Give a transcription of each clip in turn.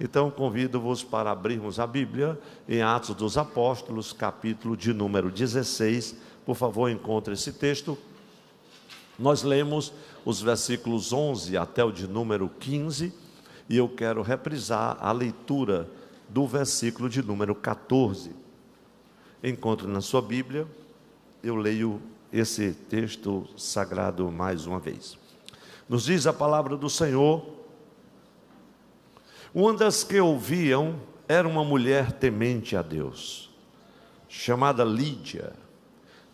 Então convido-vos para abrirmos a Bíblia em Atos dos Apóstolos, capítulo de número 16. Por favor, encontre esse texto. Nós lemos os versículos 11 até o de número 15, e eu quero reprisar a leitura do versículo de número 14. Encontre na sua Bíblia, eu leio esse texto sagrado mais uma vez. Nos diz a palavra do Senhor: uma das que ouviam era uma mulher temente a Deus, chamada Lídia,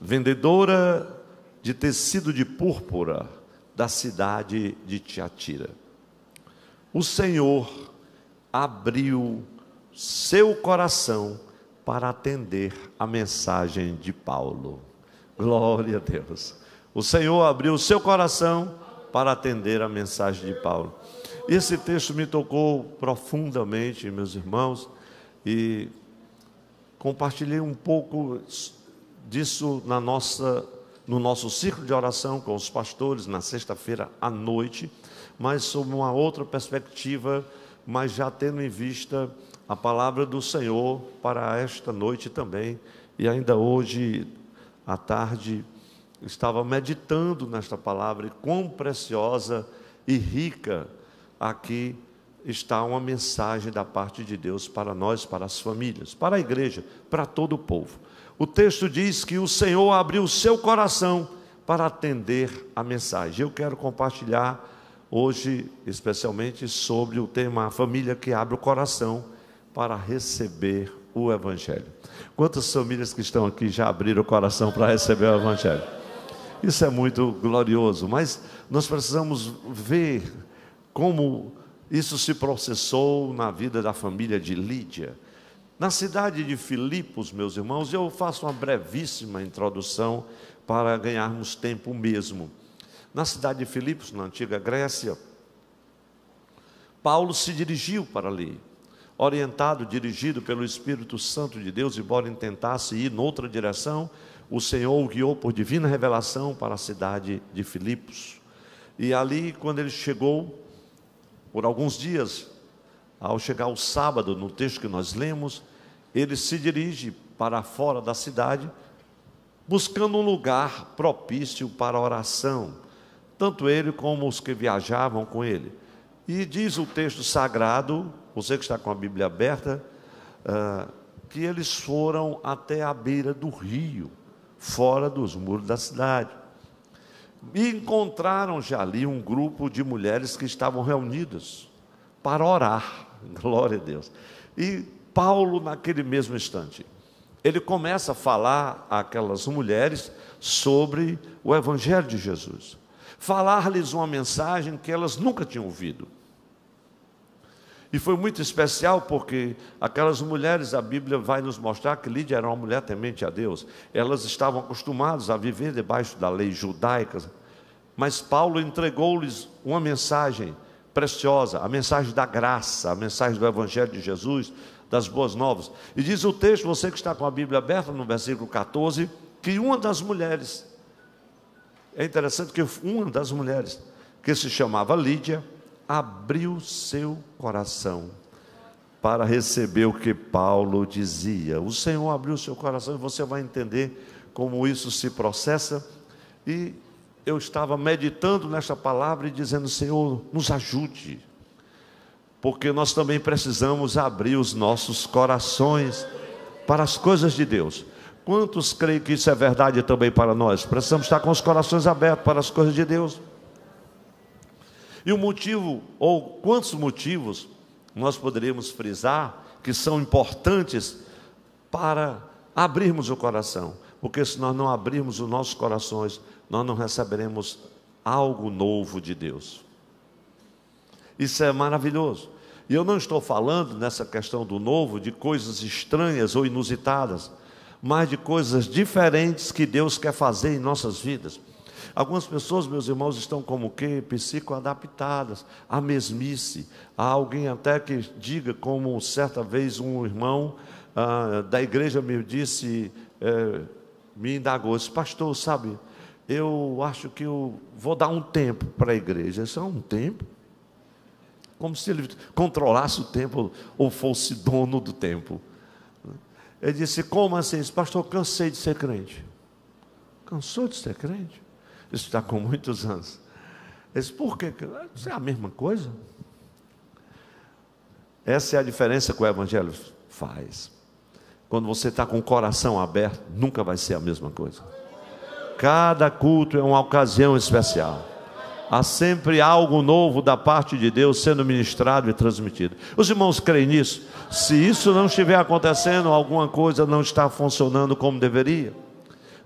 vendedora de tecido de púrpura da cidade de Tiatira. O Senhor abriu seu coração para atender a mensagem de Paulo. Glória a Deus. O Senhor abriu seu coração para atender a mensagem de Paulo. Esse texto me tocou profundamente, meus irmãos, e compartilhei um pouco disso no nosso círculo de oração com os pastores na sexta-feira à noite, mas sob uma outra perspectiva, mas já tendo em vista a palavra do Senhor para esta noite também. E ainda hoje à tarde estava meditando nesta palavra, e quão preciosa e rica aqui está uma mensagem da parte de Deus para nós, para as famílias, para a igreja, para todo o povo. O texto diz que o Senhor abriu o seu coração para atender a mensagem. Eu quero compartilhar hoje, especialmente, sobre o tema: a família que abre o coração para receber o Evangelho. Quantas famílias que estão aqui já abriram o coração para receber o Evangelho? Isso é muito glorioso, mas nós precisamos ver como isso se processou na vida da família de Lídia. Na cidade de Filipos, meus irmãos, eu faço uma brevíssima introdução para ganharmos tempo mesmo. Na cidade de Filipos, na antiga Grécia, Paulo se dirigiu para ali, orientado, dirigido pelo Espírito Santo de Deus. Embora tentasse ir noutra direção, o Senhor o guiou por divina revelação para a cidade de Filipos. E ali, quando ele chegou, por alguns dias, ao chegar o sábado, no texto que nós lemos, ele se dirige para fora da cidade, buscando um lugar propício para oração, tanto ele como os que viajavam com ele. E diz o texto sagrado, você que está com a Bíblia aberta, que eles foram até a beira do rio, fora dos muros da cidade, e encontraram já ali um grupo de mulheres que estavam reunidas para orar. Glória a Deus. E Paulo, naquele mesmo instante, ele começa a falar àquelas mulheres sobre o Evangelho de Jesus, falar-lhes uma mensagem que elas nunca tinham ouvido. E foi muito especial porque aquelas mulheres, a Bíblia vai nos mostrar que Lídia era uma mulher temente a Deus. Elas estavam acostumadas a viver debaixo da lei judaica, mas Paulo entregou-lhes uma mensagem preciosa, a mensagem da graça, a mensagem do Evangelho de Jesus, das boas novas. E diz o texto, você que está com a Bíblia aberta, no versículo 14, que uma das mulheres, é interessante que uma das mulheres, que se chamava Lídia, abriu seu coração para receber o que Paulo dizia. O Senhor abriu seu coração, e você vai entender como isso se processa. E eu estava meditando nesta palavra e dizendo: Senhor, nos ajude, porque nós também precisamos abrir os nossos corações para as coisas de Deus. Quantos creem que isso é verdade também para nós? Precisamos estar com os corações abertos para as coisas de Deus. E o motivo, ou quantos motivos nós poderíamos frisar que são importantes para abrirmos o coração? Porque se nós não abrirmos os nossos corações, nós não receberemos algo novo de Deus. Isso é maravilhoso. E eu não estou falando nessa questão do novo de coisas estranhas ou inusitadas, mas de coisas diferentes que Deus quer fazer em nossas vidas. Algumas pessoas, meus irmãos, estão como que psicoadaptadas à mesmice. Há alguém até que diga, como certa vez um irmão da igreja me disse, me indagou, disse: pastor, sabe, eu acho que eu vou dar um tempo para a igreja. Isso é um tempo? como se ele controlasse o tempo ou fosse dono do tempo. Ele disse: como assim? Pastor, cansei de ser crente. Cansou de ser crente? Isso está com muitos anos. Ele disse: por quê? Isso é a mesma coisa? Essa é a diferença que o Evangelho faz. Quando você está com o coração aberto, nunca vai ser a mesma coisa. Cada culto é uma ocasião especial. Há sempre algo novo da parte de Deus sendo ministrado e transmitido. Os irmãos creem nisso? Se isso não estiver acontecendo, alguma coisa não está funcionando como deveria.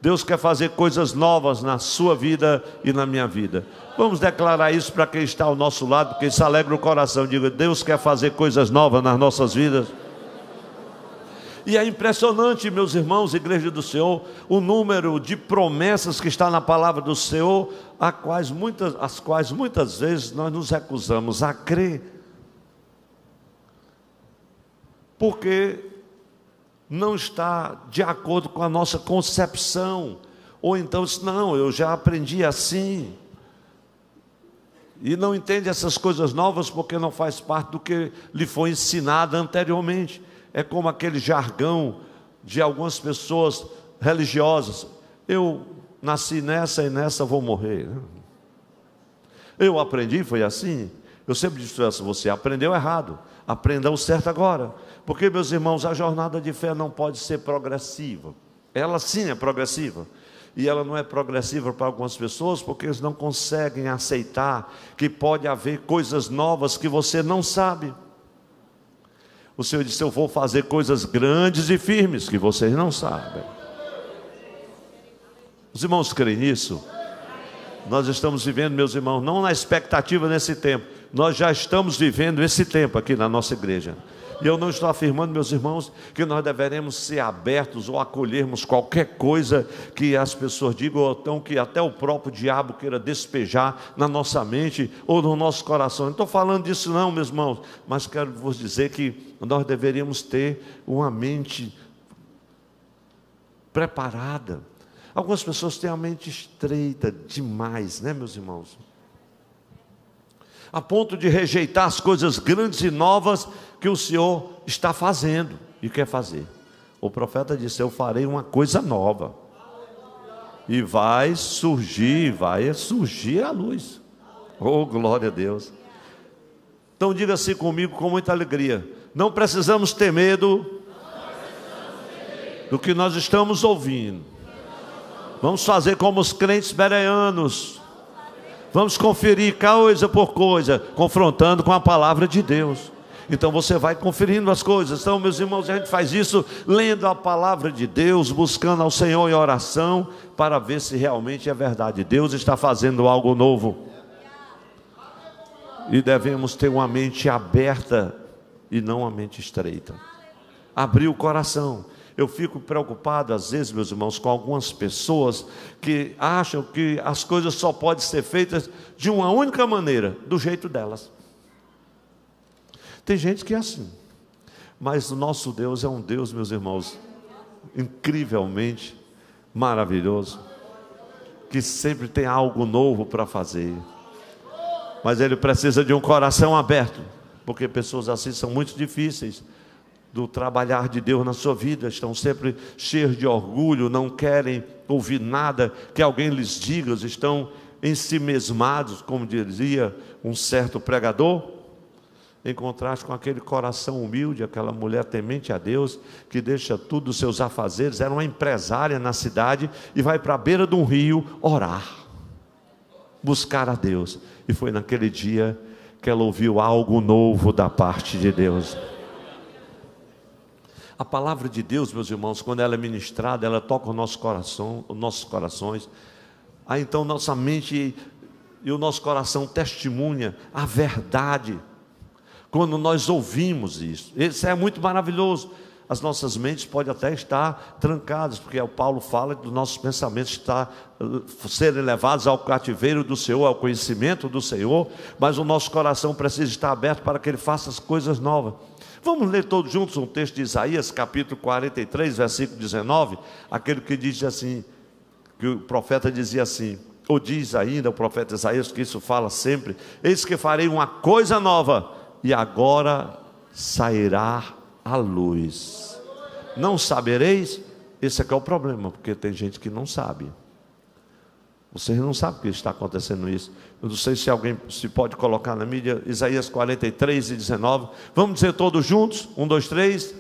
Deus quer fazer coisas novas na sua vida e na minha vida. Vamos declarar isso para quem está ao nosso lado, porque isso alegra o coração. Diga: Deus quer fazer coisas novas nas nossas vidas. E é impressionante, meus irmãos, igreja do Senhor, o número de promessas que está na palavra do Senhor, as quais muitas vezes nós nos recusamos a crer, porque não está de acordo com a nossa concepção, ou então diz: não, eu já aprendi assim, e não entende essas coisas novas porque não faz parte do que lhe foi ensinado anteriormente. É como aquele jargão de algumas pessoas religiosas: eu nasci nessa e nessa vou morrer. Eu aprendi, foi assim. Eu sempre disse a você: aprendeu errado, aprenda o certo agora. Porque, meus irmãos, a jornada de fé não pode ser progressiva. Ela sim é progressiva. E ela não é progressiva para algumas pessoas porque eles não conseguem aceitar que pode haver coisas novas que você não sabe. O Senhor disse: eu vou fazer coisas grandes e firmes que vocês não sabem. Os irmãos creem nisso? Nós estamos vivendo, meus irmãos, não na expectativa nesse tempo. Nós já estamos vivendo esse tempo aqui na nossa igreja. E eu não estou afirmando, meus irmãos, que nós deveremos ser abertos ou acolhermos qualquer coisa que as pessoas digam, ou então que até o próprio diabo queira despejar na nossa mente ou no nosso coração. Não estou falando disso não, meus irmãos, mas quero vos dizer que nós deveríamos ter uma mente preparada. Algumas pessoas têm a mente estreita demais, né, meus irmãos? A ponto de rejeitar as coisas grandes e novas que o Senhor está fazendo e quer fazer. O profeta disse: eu farei uma coisa nova, e vai surgir a luz. Oh, glória a Deus! Então diga assim comigo com muita alegria: não precisamos ter medo do que nós estamos ouvindo. Vamos fazer como os crentes bereanos. Vamos conferir coisa por coisa, confrontando com a palavra de Deus. Então você vai conferindo as coisas. Então, meus irmãos, a gente faz isso lendo a palavra de Deus, buscando ao Senhor em oração, para ver se realmente é verdade. Deus está fazendo algo novo. E devemos ter uma mente aberta e não uma mente estreita. Abrir o coração. Eu fico preocupado às vezes, meus irmãos, com algumas pessoas que acham que as coisas só podem ser feitas de uma única maneira, do jeito delas. Tem gente que é assim, mas o nosso Deus é um Deus, meus irmãos, incrivelmente maravilhoso, que sempre tem algo novo para fazer, mas Ele precisa de um coração aberto, porque pessoas assim são muito difíceis do trabalhar de Deus na sua vida, estão sempre cheios de orgulho, não querem ouvir nada que alguém lhes diga, estão ensimesmados, como dizia um certo pregador, em contraste com aquele coração humilde, aquela mulher temente a Deus, que deixa tudo os seus afazeres, era uma empresária na cidade, e vai para a beira de um rio orar, buscar a Deus, e foi naquele dia que ela ouviu algo novo da parte de Deus. A palavra de Deus, meus irmãos, quando ela é ministrada, ela toca o nosso coração, os nossos corações. Aí então nossa mente e o nosso coração testemunha a verdade. Quando nós ouvimos isso é muito maravilhoso. As nossas mentes podem até estar trancadas, porque o Paulo fala dos nossos pensamentos serem levados ao cativeiro do Senhor, ao conhecimento do Senhor, mas o nosso coração precisa estar aberto para que Ele faça as coisas novas. Vamos ler todos juntos um texto de Isaías, capítulo 43, versículo 19, aquele que diz assim, que o profeta dizia assim, ou diz ainda o profeta Isaías, que isso fala sempre: eis que farei uma coisa nova, e agora sairá a luz. Não sabereis? Esse aqui é o problema, porque tem gente que não sabe. Vocês não sabem que está acontecendo isso. Eu não sei se alguém se pode colocar na mídia, Isaías 43 e 19. Vamos dizer todos juntos? 1, 2, 3.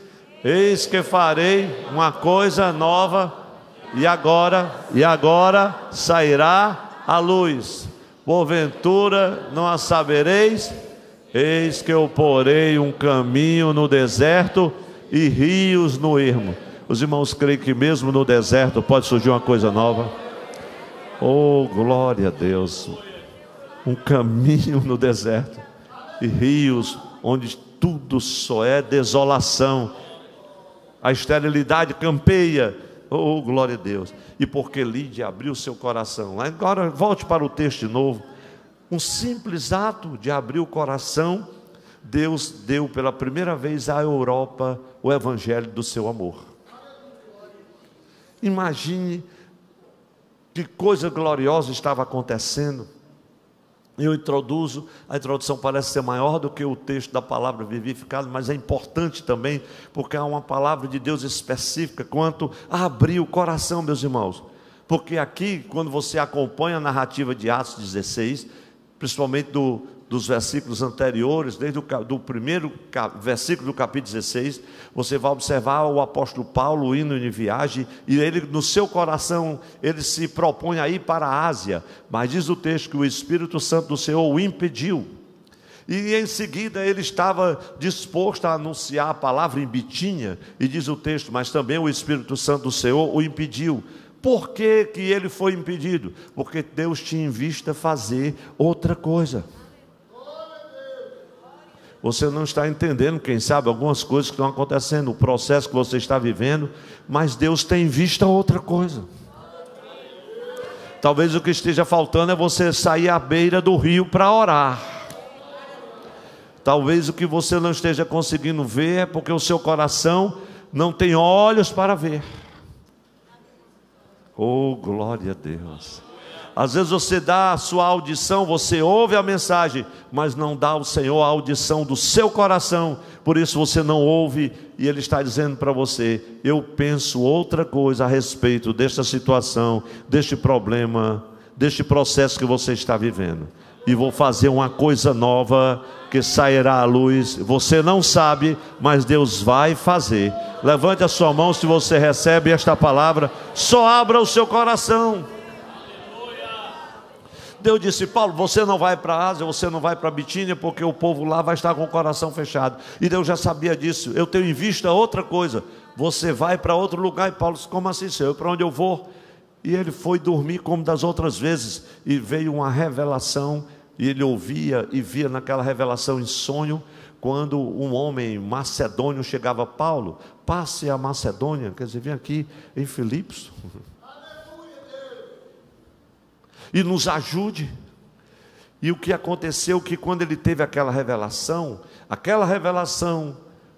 Eis que farei uma coisa nova, e agora sairá a luz. Porventura não a sabereis? Eis que eu porei um caminho no deserto e rios no ermo. Os irmãos creem que mesmo no deserto pode surgir uma coisa nova? Oh, glória a Deus! Um caminho no deserto e rios onde tudo só é desolação. A esterilidade campeia. Oh, glória a Deus! E porque Lídia abriu seu coração. Agora volte para o texto de novo. Um simples ato de abrir o coração, Deus deu pela primeira vez à Europa o evangelho do seu amor. Imagine que coisa gloriosa estava acontecendo. Eu introduzo, a introdução parece ser maior do que o texto da palavra vivificada, mas é importante também, porque há uma palavra de Deus específica quanto a abrir o coração, meus irmãos. Porque aqui, quando você acompanha a narrativa de Atos 16, principalmente dos versículos anteriores, desde do primeiro versículo do capítulo 16, você vai observar o apóstolo Paulo indo em viagem, e ele, no seu coração, ele se propõe a ir para a Ásia, mas diz o texto que o Espírito Santo do Senhor o impediu, e em seguida ele estava disposto a anunciar a palavra em Bitínia, e diz o texto, mas também o Espírito Santo do Senhor o impediu. Por que que ele foi impedido? Porque Deus tinha em vista fazer outra coisa. Você não está entendendo, quem sabe, algumas coisas que estão acontecendo, o processo que você está vivendo, mas Deus tem em vista outra coisa. Talvez o que esteja faltando é você sair à beira do rio para orar. Talvez o que você não esteja conseguindo ver é porque o seu coração não tem olhos para ver. Oh, glória a Deus! Às vezes você dá a sua audição, você ouve a mensagem, mas não dá ao Senhor a audição do seu coração, por isso você não ouve, e Ele está dizendo para você: eu penso outra coisa a respeito desta situação, deste problema, deste processo que você está vivendo, e vou fazer uma coisa nova que sairá à luz. Você não sabe, mas Deus vai fazer. Levante a sua mão se você recebe esta palavra, só abra o seu coração. Deus disse: Paulo, você não vai para a Ásia, você não vai para a Bitínia, porque o povo lá vai estar com o coração fechado. E Deus já sabia disso. Eu tenho em vista outra coisa. Você vai para outro lugar. E Paulo disse: como assim, Senhor? Para onde eu vou? E ele foi dormir como das outras vezes, e veio uma revelação, e ele ouvia e via naquela revelação em sonho, quando um homem macedônio chegava: Paulo, passe a Macedônia, quer dizer, vem aqui em Filipos e nos ajude. E o que aconteceu, que quando ele teve aquela revelação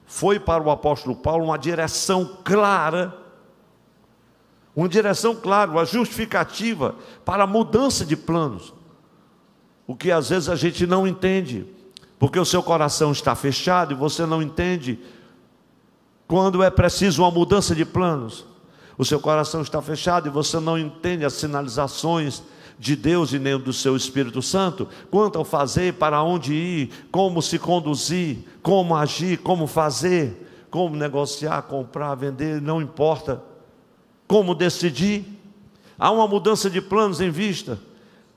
foi para o apóstolo Paulo uma direção clara, uma justificativa para a mudança de planos. O que às vezes a gente não entende, porque o seu coração está fechado e você não entende quando é preciso uma mudança de planos. O seu coração está fechado e você não entende as sinalizações de Deus e nem do seu Espírito Santo, quanto ao fazer, para onde ir, como se conduzir, como agir, como fazer, como negociar, comprar, vender, não importa, como decidir. Há uma mudança de planos em vista,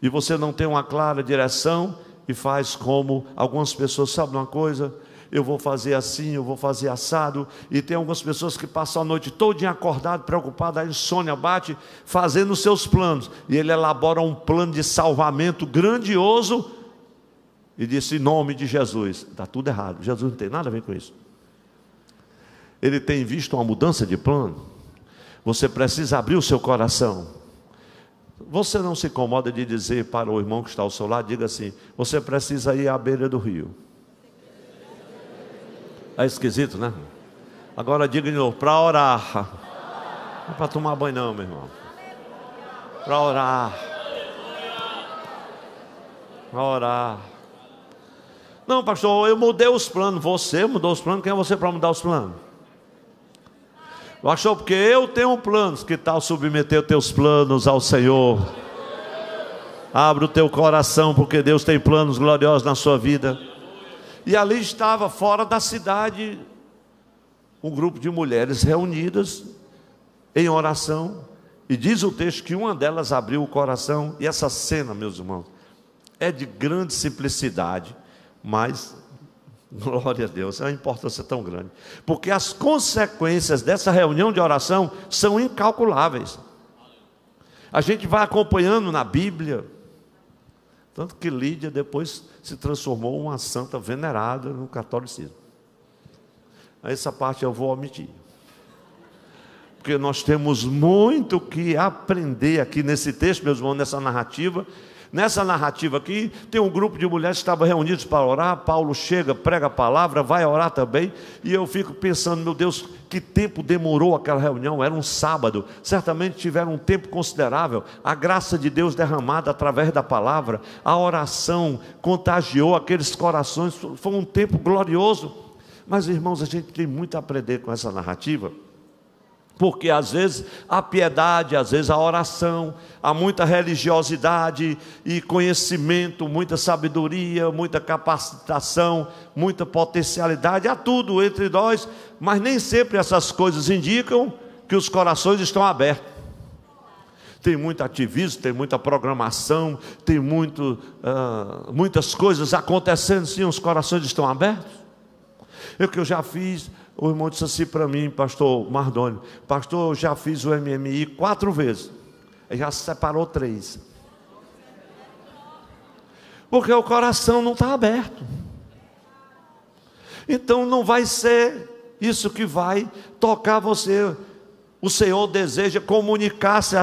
e você não tem uma clara direção, e faz como algumas pessoas. Sabe uma coisa? Eu vou fazer assim, eu vou fazer assado. E tem algumas pessoas que passam a noite toda acordado, preocupado, a insônia bate, fazendo os seus planos, e ele elabora um plano de salvamento grandioso, e disse: em nome de Jesus. Está tudo errado, Jesus não tem nada a ver com isso. Ele tem visto uma mudança de plano. Você precisa abrir o seu coração. Você não se incomoda de dizer para o irmão que está ao seu lado, diga assim: você precisa ir à beira do rio. É esquisito, né? Agora diga de novo: para orar. Não é para tomar banho não, meu irmão. Para orar. Para orar. Não, pastor, eu mudei os planos. Você mudou os planos? Quem é você para mudar os planos? Pastor, porque eu tenho planos. Que tal submeter os teus planos ao Senhor? Abre o teu coração, porque Deus tem planos gloriosos na sua vida. E ali estava, fora da cidade, um grupo de mulheres reunidas em oração. E diz o texto que uma delas abriu o coração. E essa cena, meus irmãos, é de grande simplicidade, mas, glória a Deus, é uma importância tão grande. Porque as consequências dessa reunião de oração são incalculáveis. A gente vai acompanhando na Bíblia. Tanto que Lídia depois se transformou uma santa venerada no catolicismo. Essa parte eu vou omitir. Porque nós temos muito que aprender aqui nesse texto, meus irmãos, nessa narrativa. Nessa narrativa aqui, tem um grupo de mulheres que estavam reunidos para orar. Paulo chega, prega a palavra, vai orar também. E eu fico pensando, meu Deus, que tempo demorou aquela reunião? Era um sábado, certamente tiveram um tempo considerável. A graça de Deus derramada através da palavra, a oração contagiou aqueles corações. Foi um tempo glorioso. Mas, irmãos, a gente tem muito a aprender com essa narrativa. Porque às vezes a piedade, às vezes a oração, há muita religiosidade e conhecimento, muita sabedoria, muita capacitação, muita potencialidade, há tudo entre nós, mas nem sempre essas coisas indicam que os corações estão abertos. Tem muito ativismo, tem muita programação, tem muitas coisas acontecendo, sim, os corações estão abertos. O que eu já fiz, o irmão disse assim para mim, pastor Mardoni, pastor, eu já fiz o MMI 4 vezes, ele já se separou 3, porque o coração não está aberto. Então não vai ser isso que vai tocar você. O Senhor deseja comunicar-se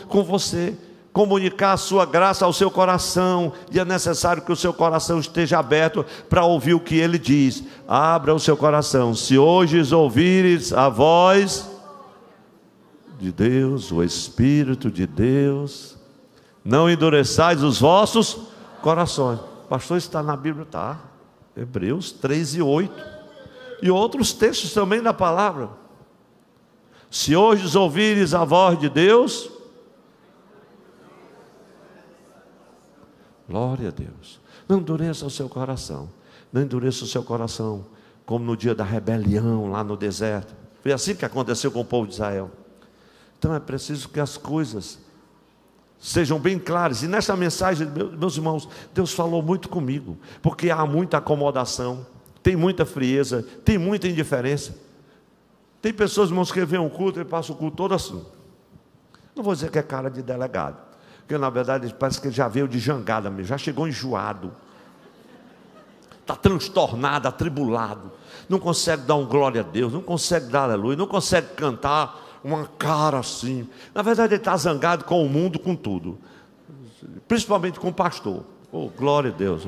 com você, comunicar a sua graça ao seu coração, e é necessário que o seu coração esteja aberto para ouvir o que Ele diz. Abra o seu coração. Se hoje ouvires a voz de Deus, o Espírito de Deus, não endureçais os vossos corações. Pastor, está na Bíblia, está, Hebreus 3:8, e outros textos também da palavra. Se hoje ouvires a voz de Deus, glória a Deus. Não endureça o seu coração. Não endureça o seu coração como no dia da rebelião lá no deserto. Foi assim que aconteceu com o povo de Israel. Então é preciso que as coisas sejam bem claras. E nesta mensagem, meus irmãos, Deus falou muito comigo. Porque há muita acomodação, tem muita frieza, tem muita indiferença. Tem pessoas, irmãos, que vêm um culto e passam o culto todo assim. Não vou dizer que é cara de delegado, porque na verdade parece que ele já veio de jangada mesmo, já chegou enjoado, está transtornado, atribulado, não consegue dar um glória a Deus, não consegue dar aleluia, não consegue cantar uma cara assim. Na verdade ele está zangado com o mundo, com tudo, principalmente com o pastor. Oh, glória a Deus.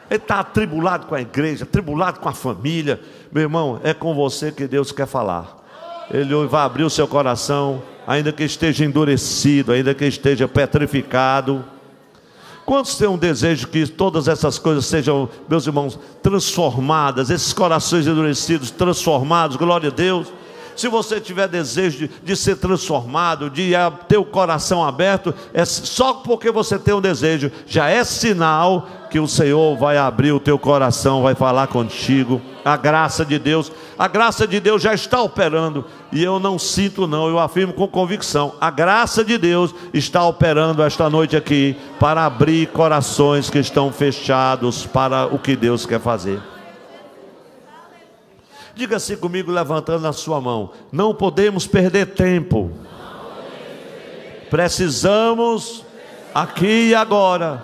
Ele está atribulado com a igreja, atribulado com a família. Meu irmão, é com você que Deus quer falar. Ele vai abrir o seu coração, ainda que esteja endurecido, ainda que esteja petrificado. Quantos têm um desejo que todas essas coisas sejam, meus irmãos, transformadas, esses corações endurecidos, transformados, glória a Deus. Se você tiver desejo de ser transformado, de ter o coração aberto, é só porque você tem um desejo, já é sinal que o Senhor vai abrir o teu coração, vai falar contigo. A graça de Deus já está operando, e eu não sinto não, eu afirmo com convicção, a graça de Deus está operando esta noite aqui, para abrir corações que estão fechados para o que Deus quer fazer. Diga assim comigo, levantando a sua mão: não podemos perder tempo. Precisamos aqui e agora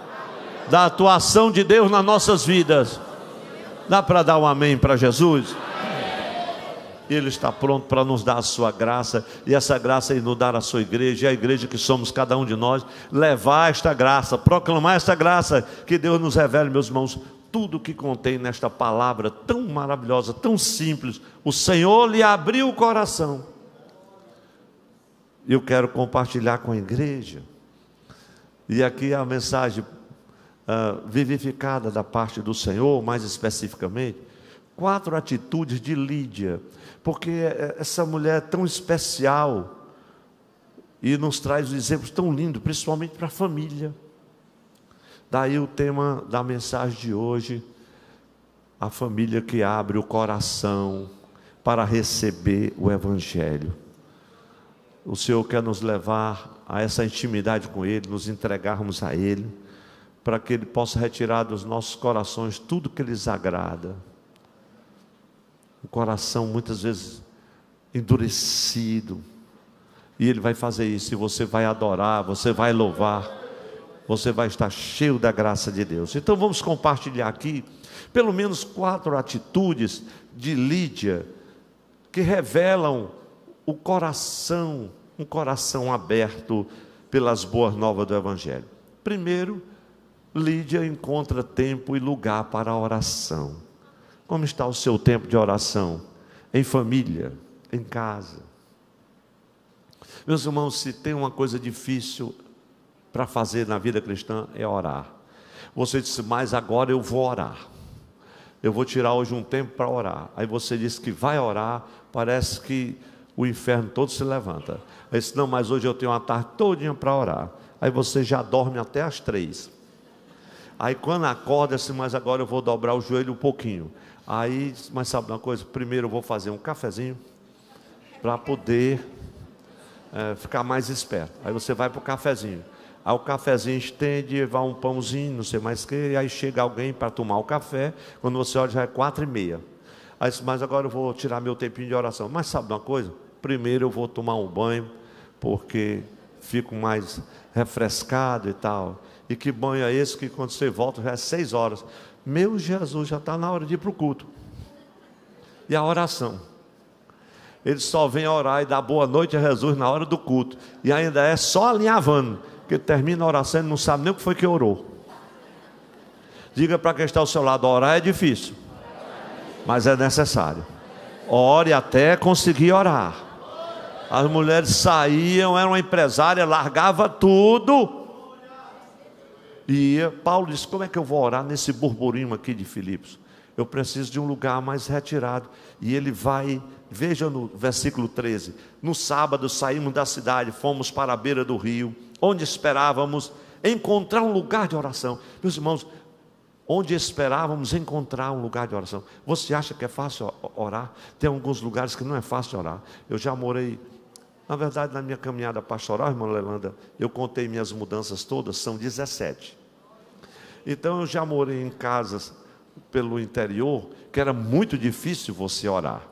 da atuação de Deus nas nossas vidas. Dá para dar um amém para Jesus? Ele está pronto para nos dar a sua graça, e essa graça é inundar a sua igreja, e a igreja que somos cada um de nós, levar esta graça, proclamar esta graça, que Deus nos revele, meus irmãos, tudo que contém nesta palavra tão maravilhosa, tão simples. O Senhor lhe abriu o coração. Eu quero compartilhar com a igreja. E aqui a mensagem vivificada da parte do Senhor, mais especificamente, 4 atitudes de Lídia, porque essa mulher é tão especial e nos traz exemplos tão lindos, principalmente para a família. Daí o tema da mensagem de hoje: a família que abre o coração para receber o Evangelho. O Senhor quer nos levar a essa intimidade com Ele, nos entregarmos a Ele, para que Ele possa retirar dos nossos corações tudo que lhes agrada. O coração muitas vezes endurecido, e Ele vai fazer isso, e você vai adorar, você vai louvar, você vai estar cheio da graça de Deus. Então vamos compartilhar aqui pelo menos 4 atitudes de Lídia que revelam o coração, um coração aberto pelas boas novas do Evangelho. Primeiro, Lídia encontra tempo e lugar para a oração. Como está o seu tempo de oração? Em família, em casa. Meus irmãos, se tem uma coisa difícil para fazer na vida cristã, é orar. Você disse, mas agora eu vou orar. Eu vou tirar hoje um tempo para orar. Aí você disse que vai orar, parece que o inferno todo se levanta. Aí disse, não, mas hoje eu tenho uma tarde todinha para orar. Aí você já dorme até às 3. Aí quando acorda, assim, mas agora eu vou dobrar o joelho um pouquinho. Aí, mas sabe uma coisa? Primeiro eu vou fazer um cafezinho para poder ficar mais esperto. Aí você vai para o cafezinho. Aí o cafezinho estende, vai um pãozinho, não sei mais o que, e aí chega alguém para tomar o café. Quando você olha, já é 4h30. Aí disse, mas agora eu vou tirar meu tempinho de oração. Mas sabe uma coisa? Primeiro eu vou tomar um banho, porque fico mais refrescado e tal. E que banho é esse que quando você volta já é 6 horas. Meu Jesus, já está na hora de ir para o culto. E a oração? Ele só vem orar e dar boa noite a Jesus na hora do culto. E ainda é só alinhavando, que termina a oração e não sabe nem o que foi que orou. Diga para quem está ao seu lado, orar é difícil, mas é necessário. Ore até conseguir orar. As mulheres saíam, era uma empresária, largava tudo. E Paulo disse, como é que eu vou orar nesse burburinho aqui de Filipos? Eu preciso de um lugar mais retirado. E ele vai, veja no versículo 13, no sábado saímos da cidade, fomos para a beira do rio, onde esperávamos encontrar um lugar de oração. Meus irmãos, onde esperávamos encontrar um lugar de oração. Você acha que é fácil orar? Tem alguns lugares que não é fácil orar. Eu já morei, na verdade, na minha caminhada pastoral, irmã Lelanda, eu contei minhas mudanças todas, são 17. Então eu já morei em casas pelo interior, que era muito difícil você orar.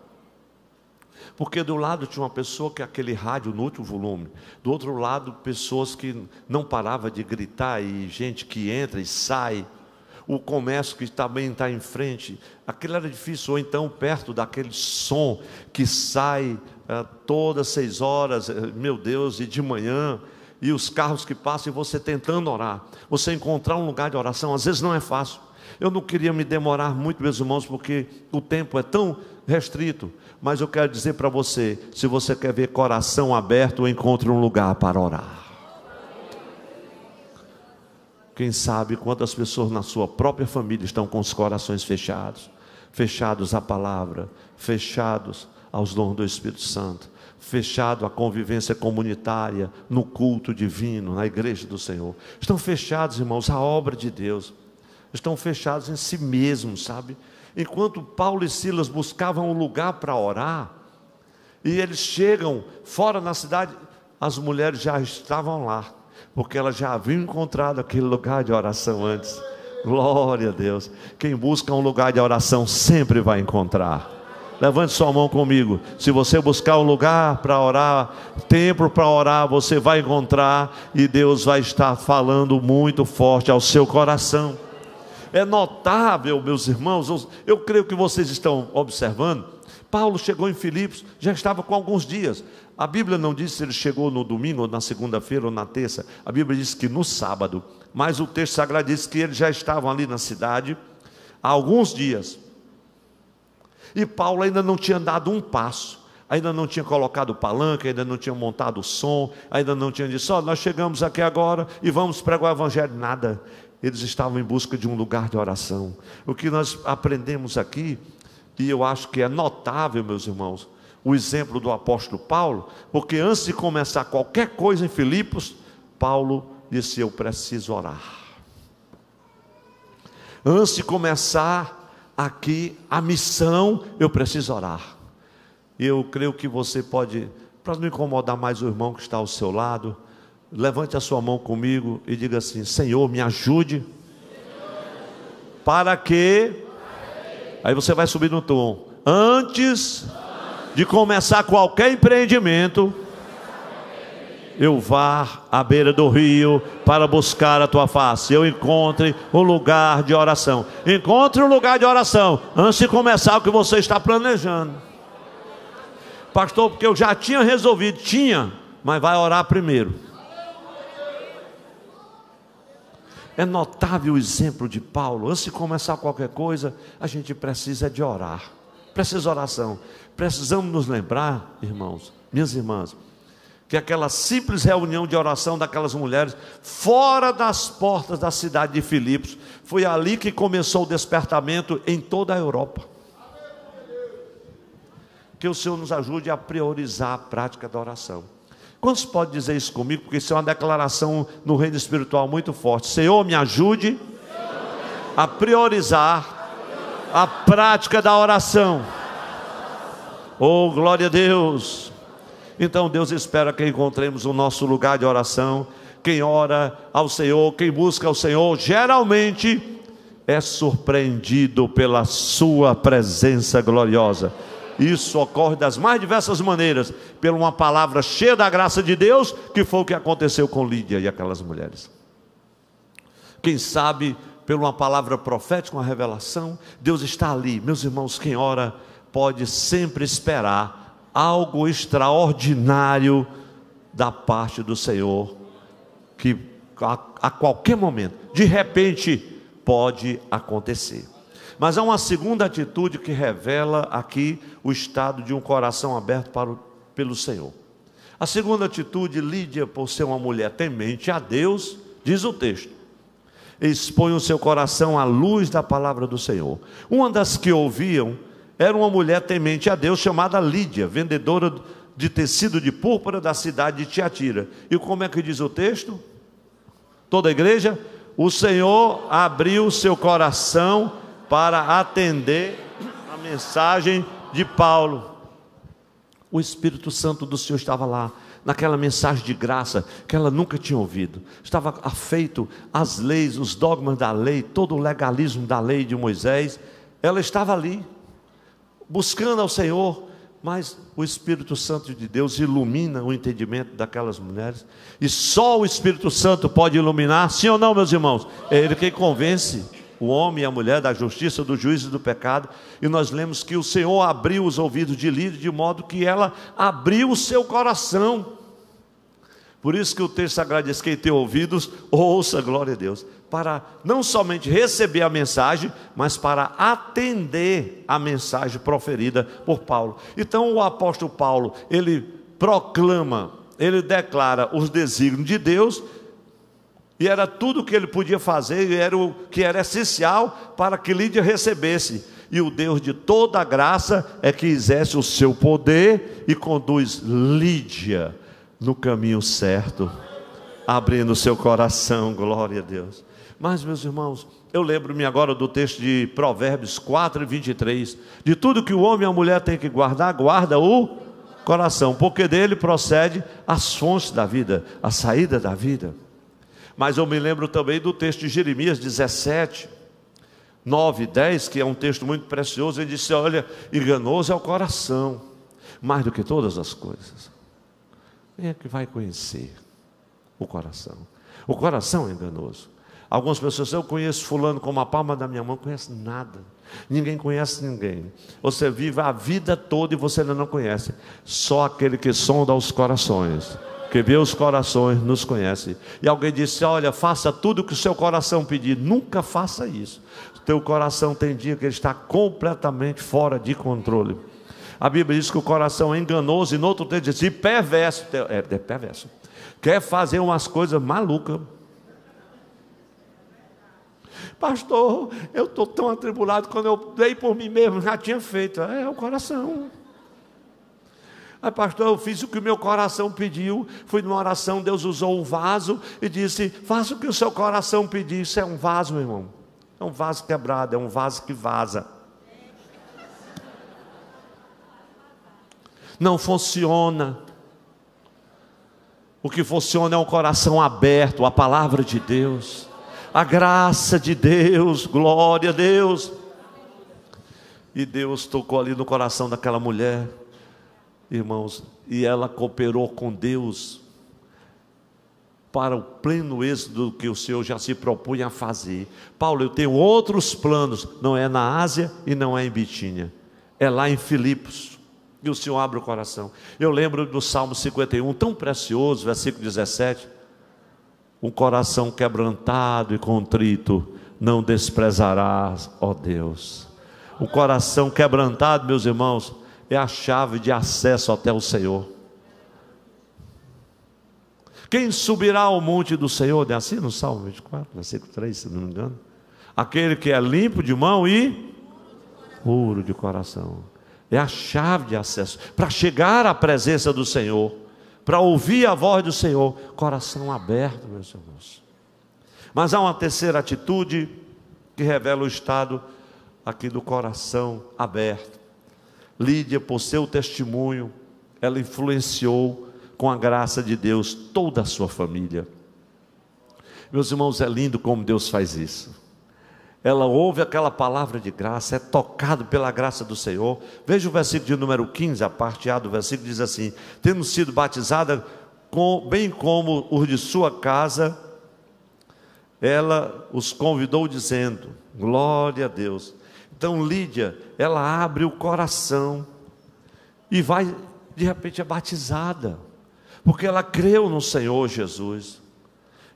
Porque do lado tinha uma pessoa que aquele rádio no último volume, do outro lado pessoas que não paravam de gritar e gente que entra e sai, o comércio que também está em frente, aquilo era difícil, ou então perto daquele som que sai todas 6 horas, meu Deus, e de manhã, e os carros que passam e você tentando orar, você encontrar um lugar de oração, às vezes não é fácil. Eu não queria me demorar muito, meus irmãos, porque o tempo é tão restrito, mas eu quero dizer para você, se você quer ver coração aberto, encontre um lugar para orar. Quem sabe quantas pessoas na sua própria família estão com os corações fechados, fechados à palavra, fechados aos dons do Espírito Santo, fechado à convivência comunitária, no culto divino, na igreja do Senhor. Estão fechados, irmãos, à obra de Deus. Estão fechados em si mesmos, sabe? Enquanto Paulo e Silas buscavam um lugar para orar, e eles chegam fora na cidade, as mulheres já estavam lá, porque elas já haviam encontrado aquele lugar de oração antes. Glória a Deus. Quem busca um lugar de oração sempre vai encontrar. Levante sua mão comigo. Se você buscar um lugar para orar, tempo para orar, você vai encontrar, e Deus vai estar falando muito forte ao seu coração. É notável, meus irmãos, eu creio que vocês estão observando. Paulo chegou em Filipos, já estava com alguns dias. A Bíblia não diz se ele chegou no domingo, ou na segunda-feira, ou na terça. A Bíblia diz que no sábado. Mas o texto sagrado diz que eles já estavam ali na cidade há alguns dias. E Paulo ainda não tinha dado um passo, ainda não tinha colocado o palanque, ainda não tinha montado o som, ainda não tinha dito, nós chegamos aqui agora e vamos pregar o Evangelho. Nada. eles estavam em busca de um lugar de oração. O que nós aprendemos aqui, e eu acho que é notável, meus irmãos, o exemplo do apóstolo Paulo, porque antes de começar qualquer coisa em Filipos, Paulo disse: eu preciso orar. Antes de começar aqui a missão, eu preciso orar. Eu creio que você pode, para não incomodar mais o irmão que está ao seu lado, levante a sua mão comigo e diga assim: Senhor, me ajude, para que... Aí você vai subir no tom. Antes de começar qualquer empreendimento, eu vá à beira do rio para buscar a tua face. Eu encontre um lugar de oração. Encontre um lugar de oração antes de começar o que você está planejando. Pastor, porque eu já tinha resolvido. Tinha, mas vai orar primeiro. É notável o exemplo de Paulo. Antes de começar qualquer coisa, a gente precisa de orar. Precisa de oração. Precisamos nos lembrar, irmãos, minhas irmãs, que aquela simples reunião de oração daquelas mulheres, fora das portas da cidade de Filipos, foi ali que começou o despertamento em toda a Europa. Que o Senhor nos ajude a priorizar a prática da oração. Quantos podem dizer isso comigo? Porque isso é uma declaração no reino espiritual muito forte. Senhor, me ajude a priorizar a prática da oração. Oh, glória a Deus! Então Deus espera que encontremos o nosso lugar de oração. Quem ora ao Senhor, quem busca ao Senhor, geralmente é surpreendido pela sua presença gloriosa. Isso ocorre das mais diversas maneiras, por uma palavra cheia da graça de Deus, que foi o que aconteceu com Lídia e aquelas mulheres. Quem sabe, por uma palavra profética, uma revelação, Deus está ali. Meus irmãos, quem ora pode sempre esperar algo extraordinário da parte do Senhor, que a qualquer momento, de repente, pode acontecer. Mas há uma segunda atitude que revela aqui o estado de um coração aberto pelo Senhor. A segunda atitude, Lídia, por ser uma mulher temente a Deus, diz o texto, expõe o seu coração à luz da palavra do Senhor. Uma das que ouviam era uma mulher temente a Deus, chamada Lídia, vendedora de tecido de púrpura da cidade de Tiatira. E como é que diz o texto? Toda a igreja? O Senhor abriu seu coração para atender a mensagem de Paulo. O Espírito Santo do Senhor estava lá, naquela mensagem de graça que ela nunca tinha ouvido. Estava afeito às leis, os dogmas da lei, todo o legalismo da lei de Moisés. Ela estava ali, buscando ao Senhor, mas o Espírito Santo de Deus ilumina o entendimento daquelas mulheres. E só o Espírito Santo pode iluminar, sim ou não, meus irmãos? É Ele quem convence o homem e a mulher da justiça, do juízo e do pecado. E nós lemos que o Senhor abriu os ouvidos de Lídia, de modo que ela abriu o seu coração. Por isso que o texto sagrado diz: quem tem ouvidos, ouça, glória a Deus, para não somente receber a mensagem, mas para atender a mensagem proferida por Paulo. Então o apóstolo Paulo, ele proclama, ele declara os desígnios de Deus, e era tudo o que ele podia fazer, e era o que era essencial para que Lídia recebesse. E o Deus de toda a graça é que exerce o seu poder e conduz Lídia no caminho certo, abrindo o seu coração, glória a Deus. Mas, meus irmãos, eu lembro-me agora do texto de Provérbios 4:23, de tudo que o homem e a mulher têm que guardar, guarda o coração, porque dele procede as fontes da vida, a saída da vida. Mas eu me lembro também do texto de Jeremias 17, 9 e 10, que é um texto muito precioso. Ele disse: olha, enganoso é o coração, mais do que todas as coisas. Quem é que vai conhecer o coração? O coração é enganoso. Algumas pessoas: eu conheço fulano como a palma da minha mão. Não conhece nada. Ninguém conhece ninguém. Você vive a vida toda e você ainda não conhece. Só aquele que sonda os corações, que vê os corações, nos conhece. E alguém disse: olha, faça tudo o que o seu coração pedir. Nunca faça isso. O teu coração tem dia que ele está completamente fora de controle. A Bíblia diz que o coração é enganoso, e no outro texto diz: e perverso. É perverso. Quer fazer umas coisas malucas. Pastor, eu estou tão atribulado, quando eu dei por mim mesmo, já tinha feito. É o coração. Aí, pastor, eu fiz o que o meu coração pediu. Fui numa oração, Deus usou um vaso e disse: faça o que o seu coração pediu. Isso é um vaso, meu irmão. É um vaso quebrado, é um vaso que vaza. Não funciona. O que funciona é um coração aberto à palavra de Deus, a graça de Deus, glória a Deus. E Deus tocou ali no coração daquela mulher, irmãos, e ela cooperou com Deus para o pleno êxito do que o Senhor já se propunha a fazer. Paulo, eu tenho outros planos, não é na Ásia e não é em Bitínia, é lá em Filipos. E o Senhor abre o coração. Eu lembro do Salmo 51, tão precioso, versículo 17: um coração quebrantado e contrito não desprezarás, ó Deus. O coração quebrantado, meus irmãos, é a chave de acesso até o Senhor. Quem subirá ao monte do Senhor? É assim no Salmo 24, versículo 3, se não me engano. Aquele que é limpo de mão e puro de coração. É a chave de acesso para chegar à presença do Senhor, para ouvir a voz do Senhor. Coração aberto, meus irmãos. Mas há uma terceira atitude que revela o estado aqui do coração aberto. Lídia, por seu testemunho, ela influenciou com a graça de Deus toda a sua família. Meus irmãos, é lindo como Deus faz isso. Ela ouve aquela palavra de graça, é tocado pela graça do Senhor. Veja o versículo de número 15, a parte A do versículo diz assim: tendo sido batizada, bem como os de sua casa, ela os convidou dizendo: glória a Deus. Então Lídia, ela abre o coração e vai, de repente é batizada, porque ela creu no Senhor Jesus.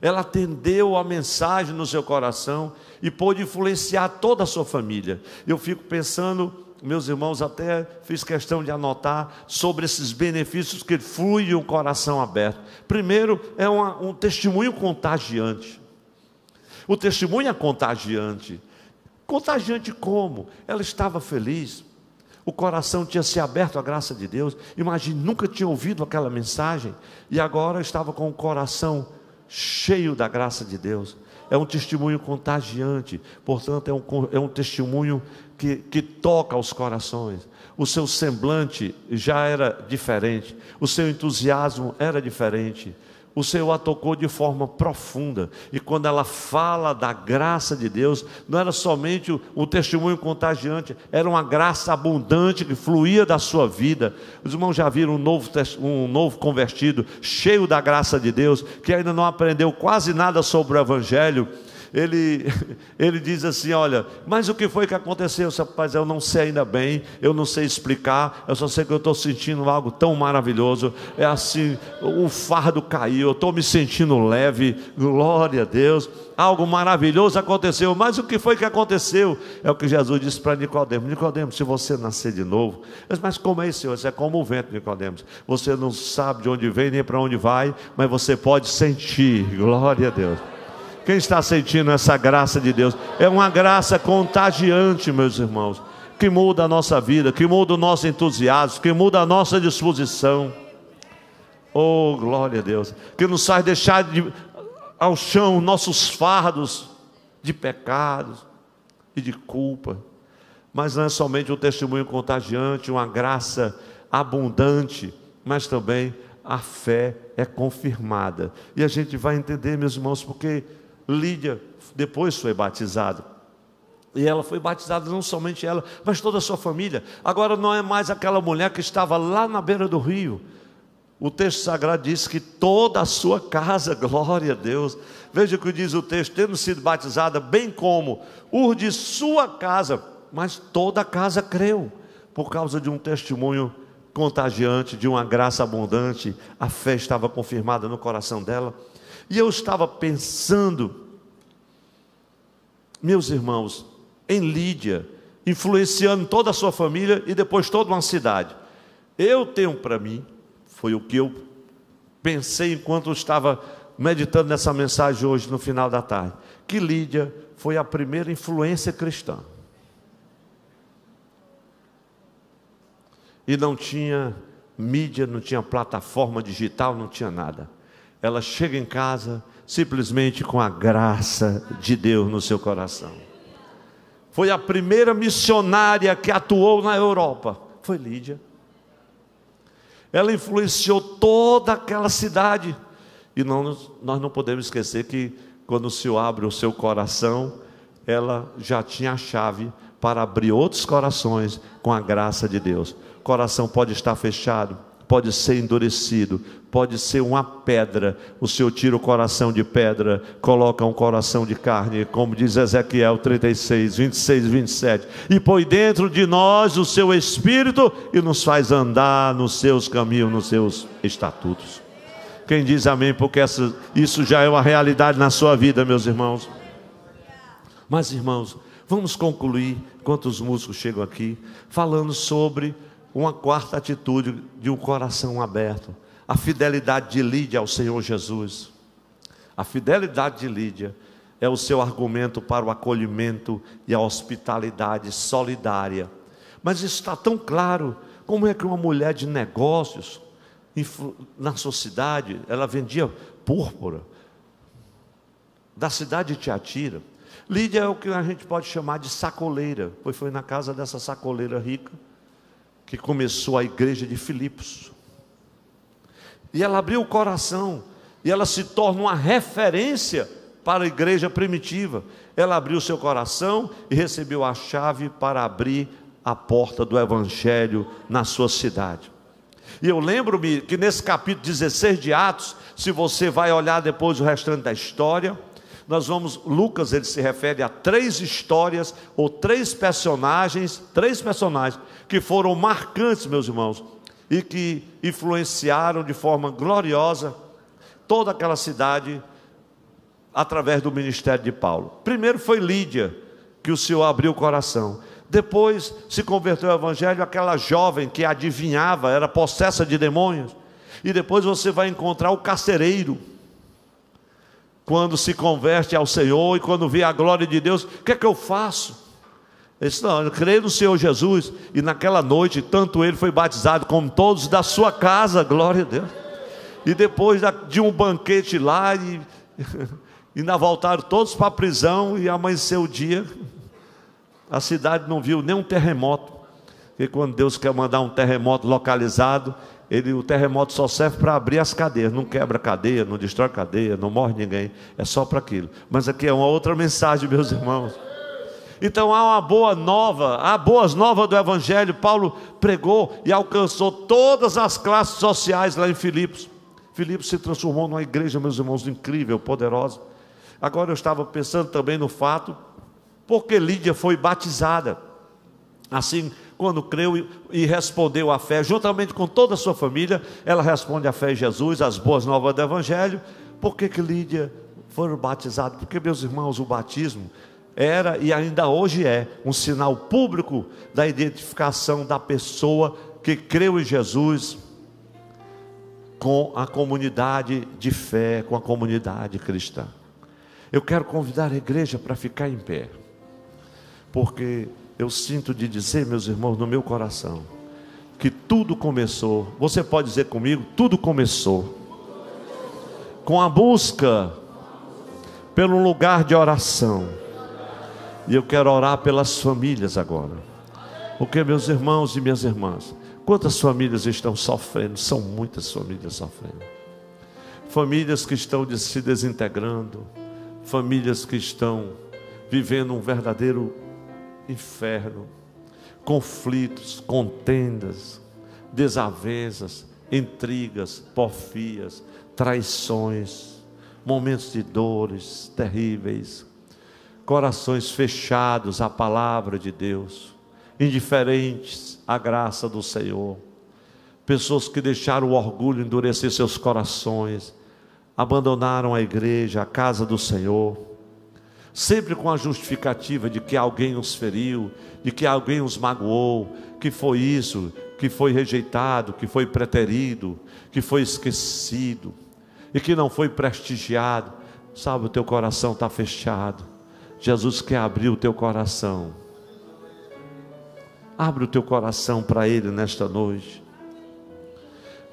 Ela atendeu a mensagem no seu coração e pôde influenciar toda a sua família. Eu fico pensando, meus irmãos, até fiz questão de anotar sobre esses benefícios que fluem de um coração aberto. Primeiro, é um testemunho contagiante. O testemunho é contagiante. Contagiante como? Ela estava feliz, o coração tinha se aberto à graça de Deus. Imagine, nunca tinha ouvido aquela mensagem e agora estava com o coração cheio da graça de Deus. É um testemunho contagiante, portanto é um testemunho que toca aos corações. O seu semblante já era diferente, o seu entusiasmo era diferente. O Senhor a tocou de forma profunda. E quando ela fala da graça de Deus, não era somente um testemunho contagiante, era uma graça abundante que fluía da sua vida. Os irmãos já viram um novo convertido, cheio da graça de Deus, que ainda não aprendeu quase nada sobre o Evangelho. Ele diz assim: olha, mas o que foi que aconteceu? Rapaz, eu não sei ainda bem, eu não sei explicar, eu só sei que eu estou sentindo algo tão maravilhoso. É assim, o fardo caiu, eu estou me sentindo leve, glória a Deus, algo maravilhoso aconteceu. Mas o que foi que aconteceu? É o que Jesus disse para Nicodemo: Nicodemo, se você nascer de novo. Mas como é isso, Senhor? Isso é como o vento, Nicodemo. Você não sabe de onde vem nem para onde vai, mas você pode sentir, glória a Deus. Quem está sentindo essa graça de Deus? É uma graça contagiante, meus irmãos, que muda a nossa vida, que muda o nosso entusiasmo, que muda a nossa disposição. Oh, glória a Deus! Que nos faz deixar ao chão nossos fardos de pecados e de culpa. Mas não é somente um testemunho contagiante, uma graça abundante, mas também a fé é confirmada. E a gente vai entender, meus irmãos, porque Lídia depois foi batizada, e ela foi batizada, não somente ela, mas toda a sua família. Agora não é mais aquela mulher que estava lá na beira do rio. O texto sagrado diz que toda a sua casa, glória a Deus. Veja o que diz o texto: tendo sido batizada, bem como os de sua casa. Mas toda a casa creu, por causa de um testemunho contagiante, de uma graça abundante. A fé estava confirmada no coração dela. E eu estava pensando, meus irmãos, em Lídia, influenciando toda a sua família e depois toda uma cidade. Eu tenho para mim, foi o que eu pensei enquanto eu estava meditando nessa mensagem hoje, no final da tarde, que Lídia foi a primeira influência cristã. E não tinha mídia, não tinha plataforma digital, não tinha nada. Ela chega em casa simplesmente com a graça de Deus no seu coração. Foi a primeira missionária que atuou na Europa. Foi Lídia. Ela influenciou toda aquela cidade. E nós não podemos esquecer que quando o Senhor abre o seu coração, ela já tinha a chave para abrir outros corações com a graça de Deus. O coração pode estar fechado, pode ser endurecido, pode ser uma pedra. O Senhor tira o coração de pedra, coloca um coração de carne, como diz Ezequiel 36, 26 e 27, e põe dentro de nós o seu Espírito e nos faz andar nos seus caminhos, nos seus estatutos. Quem diz amém? Porque isso já é uma realidade na sua vida, meus irmãos. Mas, irmãos, vamos concluir, enquanto os músicos chegam aqui, falando sobre uma quarta atitude de um coração aberto. A fidelidade de Lídia ao Senhor Jesus. A fidelidade de Lídia é o seu argumento para o acolhimento e a hospitalidade solidária. Mas isso está tão claro. Como é que uma mulher de negócios, na sua cidade, ela vendia púrpura, da cidade de Tiatira. Lídia é o que a gente pode chamar de sacoleira, pois foi na casa dessa sacoleira rica que começou a igreja de Filipos. E ela abriu o coração, e ela se torna uma referência para a igreja primitiva. Ela abriu o seu coração e recebeu a chave para abrir a porta do evangelho na sua cidade. E eu lembro-me que nesse capítulo 16 de Atos, se você vai olhar depois o restante da história, Lucas ele se refere a 3 histórias, ou 3 personagens que foram marcantes, meus irmãos, e que influenciaram de forma gloriosa toda aquela cidade, através do ministério de Paulo. Primeiro foi Lídia, que o Senhor abriu o coração. Depois se converteu ao evangelho aquela jovem que adivinhava, era possessa de demônios. E depois você vai encontrar o carcereiro, quando se converte ao Senhor e quando vê a glória de Deus. O que é que eu faço? Ele disse: não, eu creio no Senhor Jesus. E naquela noite, tanto ele foi batizado como todos da sua casa, glória a Deus. E depois de um banquete lá, ainda voltaram todos para a prisão, e amanheceu o dia, a cidade não viu nem um terremoto. Porque quando Deus quer mandar um terremoto localizado, o terremoto só serve para abrir as cadeias. Não quebra cadeia, não destrói cadeia, não morre ninguém. É só para aquilo. Mas aqui é uma outra mensagem, meus irmãos. Então há uma boa nova, há boas novas do evangelho. Paulo pregou e alcançou todas as classes sociais lá em Filipos. Filipos se transformou numa igreja, meus irmãos, incrível, poderosa. Agora eu estava pensando também no fato, porque Lídia foi batizada. Assim, quando creu e respondeu à fé, juntamente com toda a sua família, ela responde à fé em Jesus, as boas novas do evangelho. Por que Lídia foi batizada? Porque, meus irmãos, o batismo era e ainda hoje é um sinal público da identificação da pessoa que creu em Jesus com a comunidade de fé, com a comunidade cristã. Eu quero convidar a igreja para ficar em pé, porque eu sinto de dizer, meus irmãos, no meu coração, que tudo começou, você pode dizer comigo, tudo começou com a busca pelo lugar de oração. E eu quero orar pelas famílias agora, porque, meus irmãos e minhas irmãs, quantas famílias estão sofrendo? São muitas famílias sofrendo. Famílias que estão se desintegrando, famílias que estão vivendo um verdadeiro inferno, conflitos, contendas, desavenças, intrigas, porfias, traições, momentos de dores terríveis, corações fechados à palavra de Deus, indiferentes à graça do Senhor, pessoas que deixaram o orgulho endurecer seus corações, abandonaram a igreja, a casa do Senhor, sempre com a justificativa de que alguém os feriu, de que alguém os magoou, que foi isso, que foi rejeitado, que foi preterido, que foi esquecido. e que não foi prestigiado. Sabe, o teu coração está fechado. Jesus quer abrir o teu coração. Abre o teu coração para Ele nesta noite.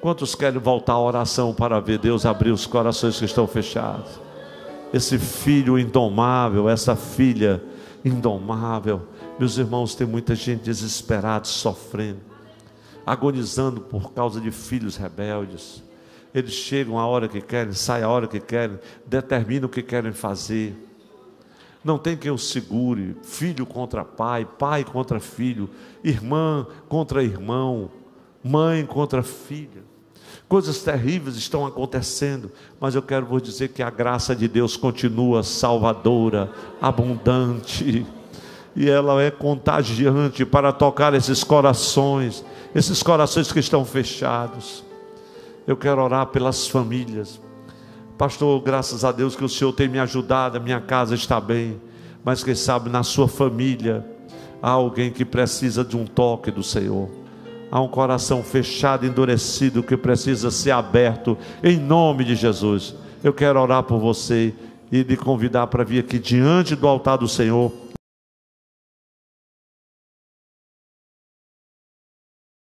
Quantos querem voltar à oração para ver Deus abrir os corações que estão fechados? Esse filho indomável, essa filha indomável. Meus irmãos, tem muita gente desesperada, sofrendo, agonizando por causa de filhos rebeldes. Eles chegam a hora que querem, saem a hora que querem, determinam o que querem fazer. Não tem quem os segure. Filho contra pai, pai contra filho, irmã contra irmão, mãe contra filha. Coisas terríveis estão acontecendo, mas eu quero vos dizer que a graça de Deus continua salvadora, abundante, e ela é contagiante para tocar esses corações que estão fechados. Eu quero orar pelas famílias. Pastor, graças a Deus que o Senhor tem me ajudado, a minha casa está bem, mas quem sabe na sua família há alguém que precisa de um toque do Senhor. Há um coração fechado, endurecido, que precisa ser aberto, em nome de Jesus. Eu quero orar por você e lhe convidar para vir aqui diante do altar do Senhor.